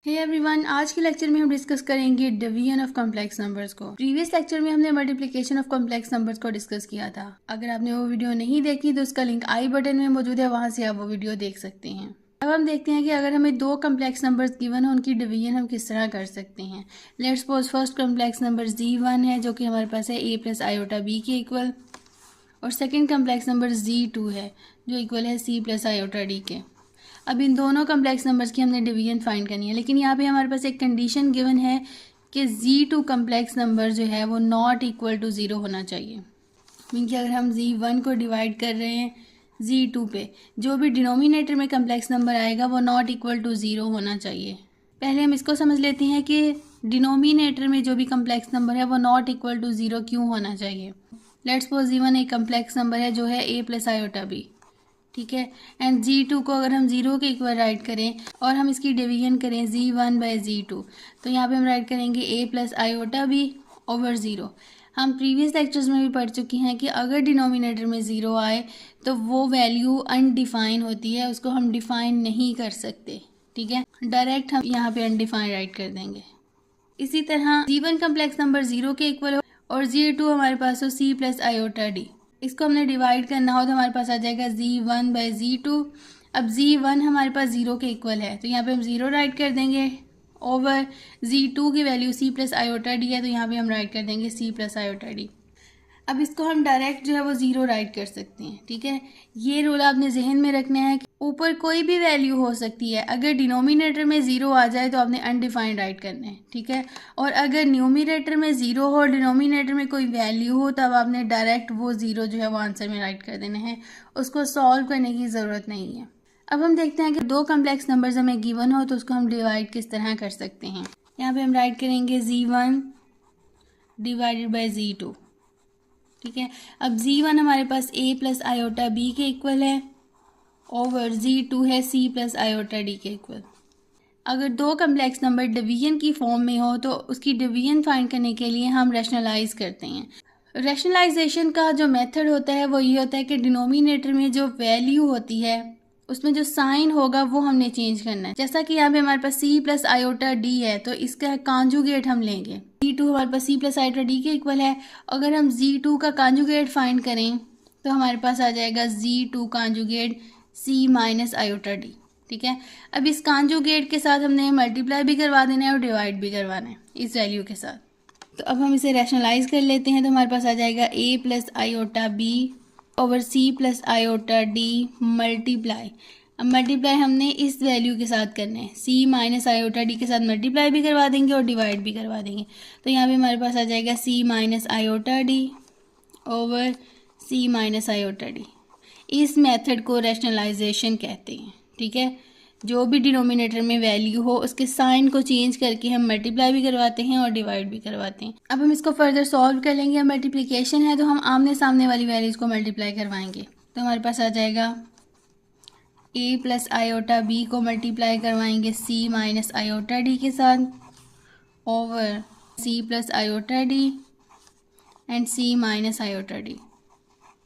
Hey everyone, आज के lecture में हम डिस्कस करेंगे डिवीजन ऑफ कॉम्प्लेक्स नंबर्स को। प्रीवियस लेक्चर में हमने मल्टीप्लिकेशन ऑफ कॉम्प्लेक्स नंबर्स को डिस्कस किया था। अगर आपने वो वीडियो नहीं देखी तो उसका लिंक आई बटन में मौजूद है, वहां से आप वो वीडियो देख सकते हैं। अब हम देखते हैं कि अगर हमें दो कॉम्प्लेक्स नंबर्स गिवन हो, उनकी डिवीजन हम किस तरह कर सकते हैं। Let's suppose first complex number Z1 है, जो कि हमारे पास है a प्लस आयोटा b के इक्वल, और सेकेंड कॉम्प्लेक्स नंबर Z2 है जो इक्वल है c प्लस आयोटा d के। अब इन दोनों कॉम्प्लेक्स नंबर्स की हमने डिवीजन फाइंड करनी है, लेकिन यहाँ पे हमारे पास एक कंडीशन गिवन है कि Z2 कॉम्प्लेक्स नंबर जो है वो नॉट इक्वल टू ज़ीरो होना चाहिए। मीन कि अगर हम Z1 को डिवाइड कर रहे हैं Z2 पे, जो भी डिनोमिनेटर में कॉम्प्लेक्स नंबर आएगा वो नॉट इक्वल टू ज़ीरो होना चाहिए। पहले हम इसको समझ लेते हैं कि डिनोमिनेटर में जो भी कॉम्प्लेक्स नंबर है वो नॉट इक्वल टू ज़ीरो क्यों होना चाहिए। लेट्स सपोज Z1 एक कॉम्प्लेक्स नंबर है जो है a प्लस आयोटा b, ठीक है। एंड Z2 को अगर हम ज़ीरो के इक्वल राइट करें और हम इसकी डिवीजन करें Z1 बाई Z2, तो यहाँ पे हम राइट करेंगे a plus iota b over zero. हम प्रीवियस लेक्चर्स में भी पढ़ चुके हैं कि अगर डिनोमिनेटर में ज़ीरो आए तो वो वैल्यू अनडिफाइन होती है, उसको हम डिफाइन नहीं कर सकते, ठीक है। डायरेक्ट हम यहाँ पे अनडिफाइन राइट कर देंगे। इसी तरह Z1 कॉम्प्लेक्स नंबर ज़ीरो के इक्वल हो और Z2 हमारे पास हो c प्लस आयोटा d। इसको हमने डिवाइड करना हो तो हमारे पास आ जाएगा Z1 बाई Z2। अब Z1 हमारे पास ज़ीरो के इक्वल है तो यहाँ पे हम ज़ीरो राइट कर देंगे ओवर Z2 की value c plus iota D है, तो यहाँ पे हम राइट कर देंगे c प्लस आयोटा डी। अब इसको हम डायरेक्ट जो है वो ज़ीरो राइट कर सकते हैं, ठीक है। ये रूल आपने जहन में रखना है कि ऊपर कोई भी वैल्यू हो सकती है, अगर डिनोमिनेटर में ज़ीरो आ जाए तो आपने अनडिफाइंड राइट करना है, ठीक है। और अगर न्यूमिनेटर में ज़ीरो हो और डिनोमिनेटर में कोई वैल्यू हो तब आपने डायरेक्ट वो ज़ीरो जो है वो आंसर में राइट कर देना है, उसको सॉल्व करने की ज़रूरत नहीं है। अब हम देखते हैं कि दो कॉम्प्लेक्स नंबर्स हमें गिवन हो तो उसको हम डिवाइड किस तरह कर सकते हैं। यहाँ पे हम राइट करेंगे Z1 डिवाइडेड बाई Z2, ठीक है। अब Z1 हमारे पास a प्लस आयोटा b के इक्वल है ओवर Z2 है c प्लस आयोटा d के इक्वल। अगर दो कॉम्प्लेक्स नंबर डिवीजन की फॉर्म में हो तो उसकी डिवीजन फाइंड करने के लिए हम रैशनलाइज करते हैं। रैशनलाइजेशन का जो मेथड होता है वो ये होता है कि डिनोमिनेटर में जो वैल्यू होती है उसमें जो साइन होगा वो हमने चेंज करना है। जैसा कि यहाँ पे हमारे पास c प्लस आयोटा d है तो इसका कांजुगेट हम लेंगे। Z2 हमारे पास c प्लस आयोटा d के इक्वल है। अगर हम Z2 का कांजुगेट फाइंड करें तो हमारे पास आ जाएगा Z2 conjugate c minus iota d, ठीक है। अब इस कांजुगेट के साथ हमने मल्टीप्लाई भी करवा देना है और डिवाइड भी करवाना है इस वैल्यू के साथ। तो अब हम इसे रैशनलाइज कर लेते हैं तो हमारे पास आ जाएगा a plus iota b over c plus iota d multiply. अब मल्टीप्लाई हमने इस वैल्यू के साथ करना है, c माइनस आयोटा d के साथ मल्टीप्लाई भी करवा देंगे और डिवाइड भी करवा देंगे। तो यहाँ पे हमारे पास आ जाएगा c minus iota d over c minus iota d। इस मेथड को रैशनलाइजेशन कहते हैं, ठीक है। जो भी डिनोमिनेटर में वैल्यू हो उसके साइन को चेंज करके हम मल्टीप्लाई भी करवाते हैं और डिवाइड भी करवाते हैं। अब हम इसको फर्दर सॉल्व कर लेंगे। अब मल्टीप्लिकेशन है तो हम आमने सामने वाली वैल्यूज़ को मल्टीप्लाई करवाएंगे। तो हमारे पास आ जाएगा a प्लस आयोटा b को मल्टीप्लाई करवाएंगे c माइनस आयोटा d के साथ over c plus iota d and c minus iota d,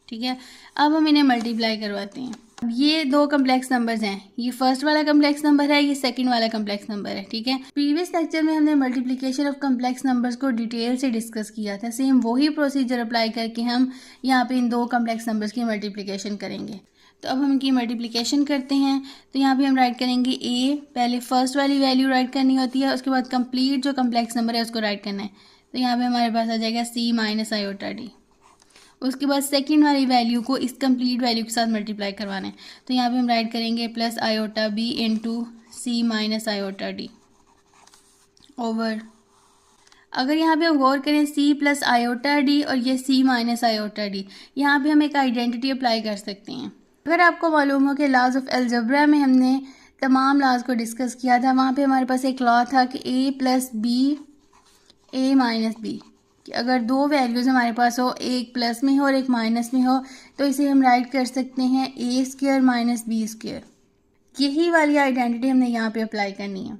ठीक है। अब हम इन्हें मल्टीप्लाई करवाते हैं। अब ये दो कॉम्प्लेक्स नंबर्स हैं, ये फर्स्ट वाला कॉम्प्लेक्स नंबर है, ये सेकंड वाला कॉम्प्लेक्स नंबर है, ठीक है। प्रीवियस लेक्चर में हमने मल्टीप्लिकेशन ऑफ कॉम्प्लेक्स नंबर्स को डिटेल से डिस्कस किया था। सेम वही प्रोसीजर अप्लाई करके हम यहाँ पे इन दो कॉम्प्लेक्स नंबर्स की मल्टीप्लिकेशन करेंगे। तो अब हम इनकी मल्टीप्लिकेशन करते हैं। तो यहाँ पे हम राइट करेंगे a, पहले फर्स्ट वाली वैल्यू राइट करनी होती है, उसके बाद कंप्लीट जो कॉम्प्लेक्स नंबर है उसको राइट करना है। तो यहाँ पे हमारे पास आ जाएगा c माइनस आयोटा d। उसके बाद सेकंड वाली वैल्यू को इस कंप्लीट वैल्यू के साथ मल्टीप्लाई करवाना है। तो यहाँ पे हम राइट करेंगे प्लस आयोटा बी इंटू सी माइनस आयोटा डी ओवर। अगर यहाँ पे हम गौर करें c प्लस आयोटा डी और ये c माइनस आयोटा डी, यहाँ पे हम एक आइडेंटिटी अप्लाई कर सकते हैं। अगर आपको मालूम हो कि लॉज ऑफ अलजेब्रा में हमने तमाम लॉज को डिस्कस किया था, वहाँ पे हमारे पास एक लॉ था कि a plus B a minus B, कि अगर दो वैल्यूज़ हमारे पास हो, एक प्लस में हो और एक माइनस में हो, तो इसे हम राइट कर सकते हैं a square minus B square. यही वाली आइडेंटिटी हमने यहाँ पे अप्लाई करनी है।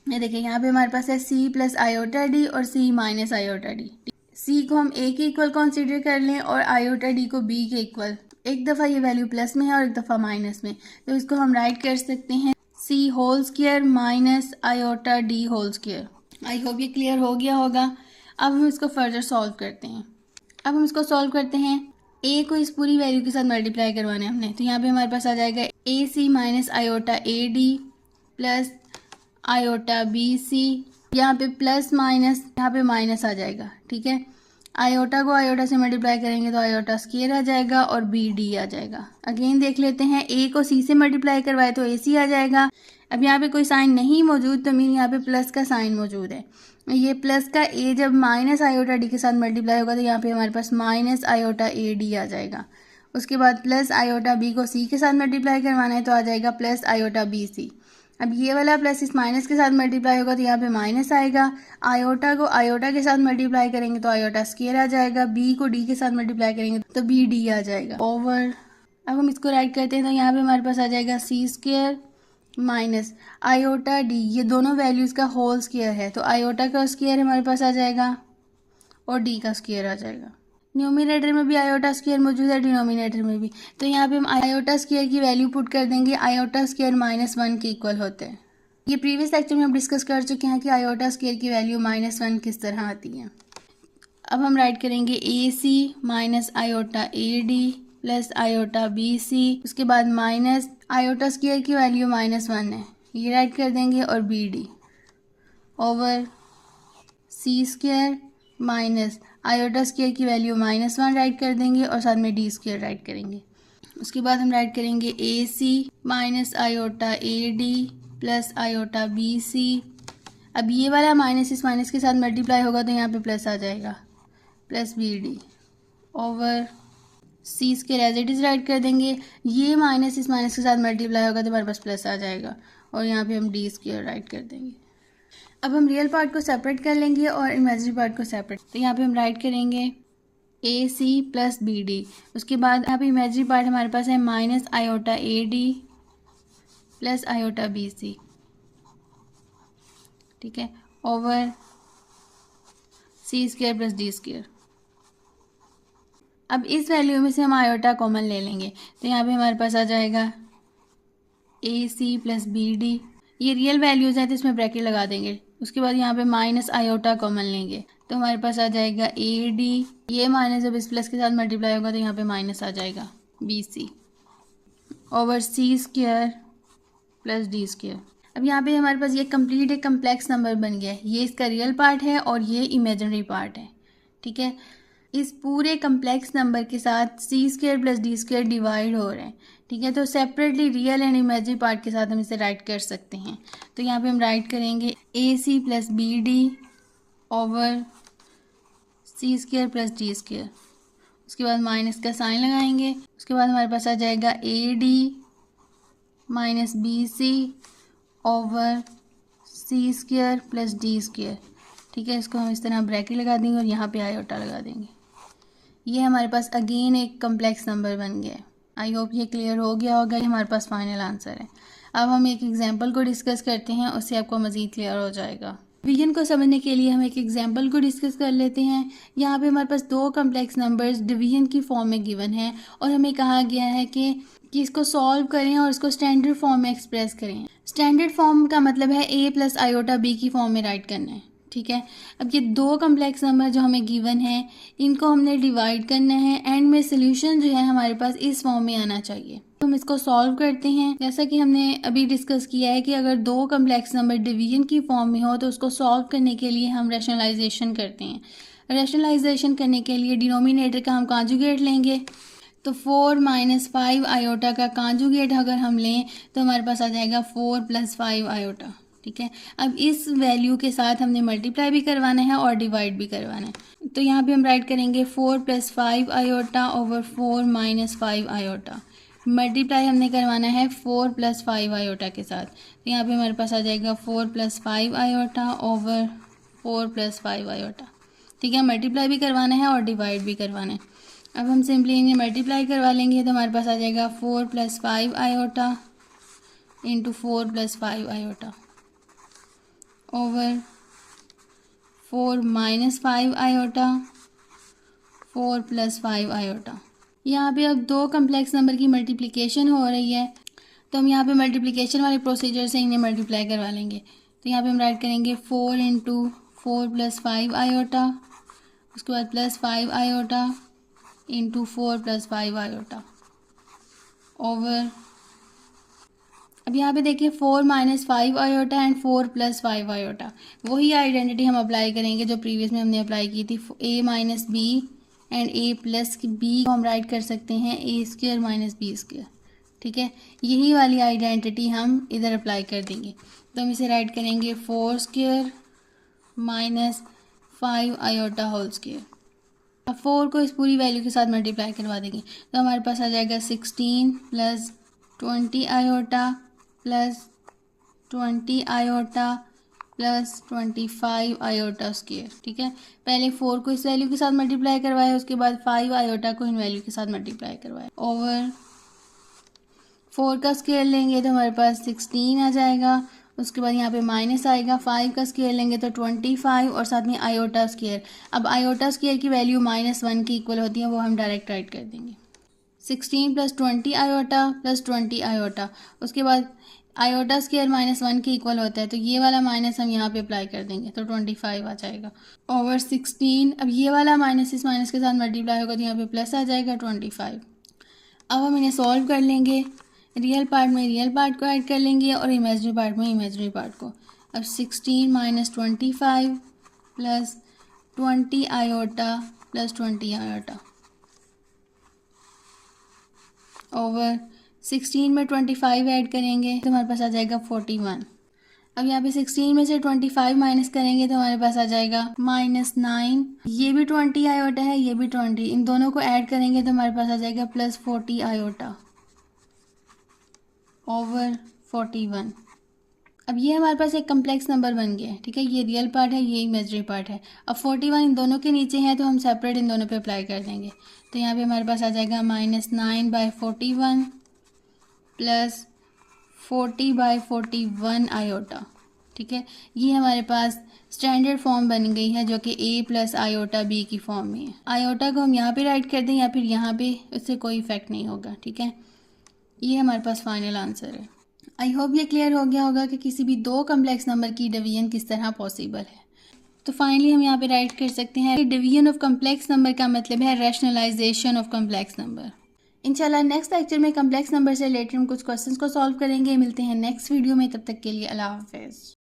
ये देखिए यहाँ पे हमारे पास है c प्लस आयोटा डी और c minus iota D. c को हम a के इक्वल कंसीडर कर लें और आयोटा d को b के इक्वल। एक दफ़ा ये वैल्यू प्लस में है और एक दफ़ा माइनस में, तो इसको हम राइट कर सकते हैं C whole square minus iota D whole square. I hope ये क्लियर हो गया होगा। अब हम इसको फर्दर सॉल्व करते हैं। अब हम इसको सॉल्व करते हैं। ए को इस पूरी वैल्यू के साथ मल्टीप्लाई करवाना है हमने, तो यहाँ पे हमारे पास आ जाएगा A C minus iota A D plus iota B C. यहाँ पे प्लस माइनस, यहाँ पे माइनस आ जाएगा। ठीक है, आयोटा को आयोटा से मल्टीप्लाई करेंगे तो आयोटा स्क्वायर आ जाएगा और बी डी आ जाएगा। अगेन देख लेते हैं, ए को सी से मल्टीप्लाई करवाए तो ए सी आ जाएगा। अब यहाँ पे कोई साइन नहीं मौजूद तो मीन यहाँ पे प्लस का साइन मौजूद है। ये प्लस का ए जब माइनस आयोटा डी के साथ मल्टीप्लाई होगा तो यहाँ पे हमारे पास माइनस आयोटा ए डी आ जाएगा। उसके बाद प्लस आयोटा बी को सी के साथ मल्टीप्लाई करवाना है तो आ जाएगा प्लस आयोटा बी सी। अब ये वाला प्लस इस माइनस के साथ मल्टीप्लाई होगा तो यहाँ पे माइनस आएगा। आयोटा को आयोटा के साथ मल्टीप्लाई करेंगे तो आयोटा स्क्वायर आ जाएगा। बी को डी के साथ मल्टीप्लाई करेंगे तो बी डी आ जाएगा ओवर। अब हम इसको राइट करते हैं तो यहाँ पे हमारे पास आ जाएगा सी स्क्वायर माइनस आयोटा डी, ये दोनों वैल्यूज़ का होल स्क्वायर है तो आयोटा का स्क्वायर हमारे पास आ जाएगा और डी का स्क्वायर आ जाएगा। न्यूमिनेटर में भी आयोटा स्क्वायर मौजूद है, डिनोमिनेटर में भी, तो यहाँ पे हम आयोटा स्क्वायर की वैल्यू पुट कर देंगे। आयोटा स्क्वायर -1 के इक्वल होते हैं। ये प्रीवियस लेक्चर में हम डिस्कस कर चुके हैं कि आयोटा स्क्वायर की वैल्यू -1 किस तरह आती है। अब हम राइट करेंगे A C minus iota A D plus iota B C, उसके बाद माइनस आयोटा स्क्वायर की वैल्यू -1 है, ये राइट कर देंगे और B D over C square minus iota square की वैल्यू -1 राइट कर देंगे और साथ में डी स्क्वायर राइट करेंगे। उसके बाद हम राइट करेंगे A C minus iota A D plus iota B C. अब ये वाला माइनस इस माइनस के साथ मल्टीप्लाई होगा तो यहाँ पे प्लस आ जाएगा, plus B D over C square as it is write कर देंगे। ये माइनस इस माइनस के साथ मल्टीप्लाई होगा तो हमारे पास प्लस आ जाएगा और यहाँ पे हम डी स्क्वायर राइट कर देंगे। अब हम रियल पार्ट को सेपरेट कर लेंगे और इमेजिनरी पार्ट को सेपरेट, तो यहाँ पे हम राइट करेंगे A C plus B D. उसके बाद यहाँ पे इमेजिनरी पार्ट हमारे पास है minus iota A D plus iota B C. ठीक है, over C square plus D square. अब इस वैल्यू में से हम आयोटा कॉमन ले लेंगे तो यहाँ पे हमारे पास आ जाएगा A C plus B D. ये रियल वैल्यूज हैं तो इसमें ब्रैकेट लगा देंगे। उसके बाद यहाँ पे माइनस आयोटा कॉमन लेंगे तो हमारे पास आ जाएगा ए डी, ये माइनस जब इस प्लस के साथ मल्टीप्लाई होगा तो यहाँ पे माइनस आ जाएगा B C over C square plus D square. अब यहाँ पे हमारे पास ये कंप्लीट एक कम्प्लेक्स नंबर बन गया है। ये इसका रियल पार्ट है और ये इमेजिनरी पार्ट है। ठीक है, इस पूरे कम्प्लेक्स नंबर के साथ C square plus D square divide हो रहे हैं। ठीक है, तो separately real and imaginary part के साथ हम इसे राइट कर सकते हैं। तो यहाँ पे हम राइट करेंगे A C plus B D over C square plus D square. उसके बाद माइनस का साइन लगाएंगे। उसके बाद हमारे पास आ जाएगा A D minus B C over C square plus D square. ठीक है, इसको हम इस तरह ब्रैकेट लगा देंगे और यहाँ पे आयोटा लगा देंगे। ये हमारे पास अगेन एक कम्प्लेक्स नंबर बन गया है। आई होप ये क्लियर हो गया होगा। ये हमारे पास फाइनल आंसर है। अब हम एक एग्जांपल को डिस्कस करते हैं, उससे आपको मज़ीद क्लियर हो जाएगा। डिवीजन को समझने के लिए हम एक एग्जांपल को डिस्कस कर लेते हैं। यहाँ पे हमारे पास दो कम्प्लेक्स नंबर्स डिवीजन की फॉर्म में गिवन है और हमें कहा गया है कि इसको सॉल्व करें और इसको स्टैंडर्ड फॉर्म में एक्सप्रेस करें। स्टैंडर्ड फॉर्म का मतलब है ए प्लस आयोटा बी की फॉर्म में राइट करना है। ठीक है, अब ये दो कम्प्लेक्स नंबर जो हमें गिवन है इनको हमने डिवाइड करना है। एंड में सोल्यूशन जो है हमारे पास इस फॉर्म में आना चाहिए। तो हम इसको सॉल्व करते हैं। जैसा कि हमने अभी डिस्कस किया है कि अगर दो कम्प्लेक्स नंबर डिवीजन की फॉर्म में हो तो उसको सॉल्व करने के लिए हम रैशनलाइजेशन करते हैं। रैशनलाइजेशन करने के लिए डिनोमिनेटर का हम कॉन्जुगेट लेंगे। तो 4 - 5 आयोटा का कॉन्जुगेट अगर हम लें तो हमारे पास आ जाएगा 4 + 5 आयोटा। ठीक है, अब इस वैल्यू के साथ हमने मल्टीप्लाई भी करवाना है और डिवाइड भी करवाना है। तो यहाँ पे हम राइट करेंगे 4 + 5 आयोटा ओवर 4 - 5 आयोटा। मल्टीप्लाई हमने करवाना है 4 + 5 आयोटा के साथ। तो यहाँ पे हमारे पास आ जाएगा 4 + 5 आयोटा ओवर 4 + 5 आयोटा। ठीक है, मल्टीप्लाई भी करवाना है और डिवाइड भी करवाना है। अब हम सिंपली इन्हें मल्टीप्लाई करवा लेंगे तो हमारे पास आ जाएगा 4 + 5 iota into 4 + 5 iota over 4 - 5 iota 4 + 5 iota. यहाँ पे अब दो कम्प्लेक्स नंबर की मल्टीप्लिकेशन हो रही है तो हम यहाँ पे मल्टीप्लिकेशन वाले प्रोसीजर से इन्हें मल्टीप्लाई करवा लेंगे। तो यहाँ पे हम राइट करेंगे 4 इंटू 4 प्लस 5 आयोटा, उसके बाद plus 5 iota into 4 plus 5 iota over, अब यहाँ पे देखिए 4 minus 5 iota and 4 plus 5 iota, वही आइडेंटिटी हम अप्लाई करेंगे जो प्रीवियस में हमने अप्लाई की थी। a minus B and a plus B को हम राइट कर सकते हैं a square minus B square, ठीक है। यही वाली आइडेंटिटी हम इधर अप्लाई कर देंगे। तो हम इसे राइट करेंगे 4 square minus 5 iota whole square. अब 4 को इस पूरी वैल्यू के साथ मल्टीप्लाई करवा देंगे तो हमारे पास आ जाएगा 16 plus 20 iota plus 20 iota plus 25 iota square, ठीक है। पहले 4 को इस वैल्यू के साथ मल्टीप्लाई करवाया, उसके बाद 5 आयोटा को इन वैल्यू के साथ मल्टीप्लाई करवाया ओवर 4 का स्क्वायर लेंगे तो हमारे पास 16 आ जाएगा, उसके बाद यहाँ पे माइनस आएगा, 5 का स्क्वायर लेंगे तो 25 और साथ में आयोटा स्क्वायर। अब आयोटा स्क्वायर की वैल्यू -1 की इक्वल होती है, वो हम डायरेक्ट राइट कर देंगे। 16 प्लस 20 आयोटा प्लस 20 आयोटा, उसके बाद आयोटा स्क्वायर -1 के इक्वल होता है, तो ये वाला माइनस हम यहाँ पे अप्लाई कर देंगे तो 25 आ जाएगा ओवर 16। अब ये वाला माइनस इस माइनस के साथ मल्टीप्लाई होगा तो यहाँ पे प्लस आ जाएगा 25। अब हम इन्हें सॉल्व कर लेंगे, रियल पार्ट में रियल पार्ट को ऐड कर लेंगे और इमेजनरी पार्ट में इमेजनरी पार्ट को। अब 16 minus 25 plus 20 iota plus 20 iota over 16 में 25 ऐड करेंगे तो हमारे पास आ जाएगा 41। अब यहाँ पे 16 में से 25 माइनस करेंगे तो हमारे पास आ जाएगा -9। ये भी 20 आयोटा है, ये भी 20, इन दोनों को ऐड करेंगे तो हमारे पास आ जाएगा प्लस 40 आयोटा ओवर 41। अब ये हमारे पास एक कम्प्लेक्स नंबर बन गया है, ठीक है। ये रियल पार्ट है, ये इमेजनरी पार्ट है। अब 41 इन दोनों के नीचे है तो हम सेपरेट इन दोनों पे अप्लाई कर देंगे। तो यहाँ पे हमारे पास आ जाएगा -9/41 प्लस 40/41 आयोटा, ठीक है। ये हमारे पास स्टैंडर्ड फॉर्म बन गई है जो कि a प्लस आयोटा b की फॉर्म में है। आयोटा को हम यहाँ पे राइट कर दें या फिर यहाँ पे, उससे कोई इफेक्ट नहीं होगा, ठीक है। ये हमारे पास फाइनल आंसर है। आई होप ये क्लियर हो गया होगा कि किसी भी दो कम्प्लेक्स नंबर की डिवीजन किस तरह पॉसिबल है। तो फाइनली हम यहाँ पे राइट कर सकते हैं कि डिवीजन ऑफ कम्प्लेक्स नंबर का मतलब है रैशनलाइजेशन ऑफ कम्प्लेक्स नंबर। इंशाल्लाह नेक्स्ट लेक्चर में कम्प्लेक्स नंबर से रिलेटेड हम कुछ क्वेश्चंस को सॉल्व करेंगे। मिलते हैं नेक्स्ट वीडियो में, तब तक के लिए अल्लाह हाफिज़।